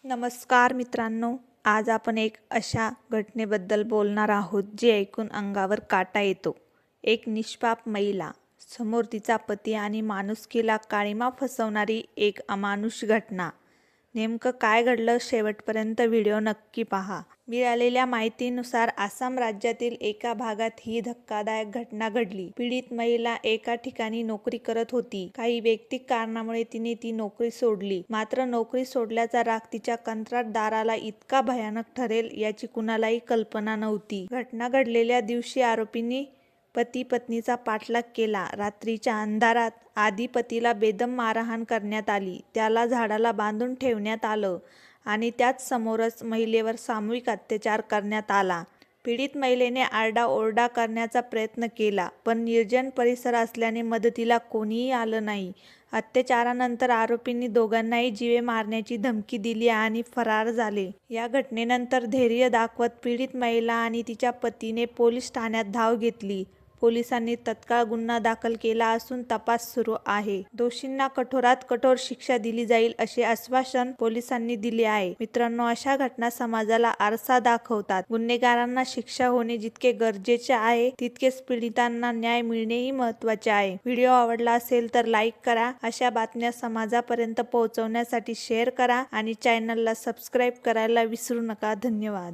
नमस्कार मित्रांनो, आज आपण एक अशा घटनेबद्दल बोलणार आहोत जी ऐकून अंगावर काटा येतो. एक निष्पाप महिला, समोर तिचा पती आणि माणुसकीला काळिमा फसवणारी एक अमानुष घटना. नेमकं काय घडलं शेवटपर्यंत व्हिडिओ नक्की पहा. मिळालेल्या माहितीनुसार आसाम राज्यातील एका भागात ही धक्कादायक घटना घडली. पीडित महिला एका ठिकाणी नोकरी करत होती. काही वैयक्तिक कारणामुळे तिने ती नोकरी सोडली. मात्र नोकरी सोडल्याचा राग तिच्या कंत्राटदाराला इतका भयानक ठरेल याची कुणालाही कल्पना नव्हती. घटना घडलेल्या दिवशी आरोपींनी पती पत्नीचा पाठलाग केला. रात्रीच्या अंधारात आधी पतीला बेदम मारहाण करण्यात आली, त्याला झाडाला बांधून ठेवण्यात आलं आणि त्याच समोरच महिलेवर सामूहिक अत्याचार करण्यात आला. पीडित महिलेने आरडाओरडा करण्याचा प्रयत्न केला, पण निर्जन परिसर असल्याने मदतीला कोणीही आलं नाही. अत्याचारानंतर आरोपींनी दोघांनाही जीवे मारण्याची धमकी दिली आणि फरार झाले. या घटनेनंतर धैर्य दाखवत पीडित महिला आणि तिच्या पतीने पोलीस ठाण्यात धाव घेतली. पोलिसांनी तत्काळ गुन्हा दाखल केला असून तपास सुरू आहे. दोषींना कठोरात कठोर शिक्षा दिली जाईल असे आश्वासन पोलिसांनी दिले आहे. मित्रांनो, अशा घटना समाजाला आरसा दाखवतात. गुन्हेगारांना शिक्षा होणे जितके गरजेचे आहे तितकेच पीडितांना न्याय मिळणेही महत्त्वाचे आहे. व्हिडिओ आवडला असेल तर लाईक करा. अशा बातम्या समाजापर्यंत पोहोचवण्यासाठी शेअर करा आणि चॅनलला सबस्क्राईब करायला विसरू नका. धन्यवाद.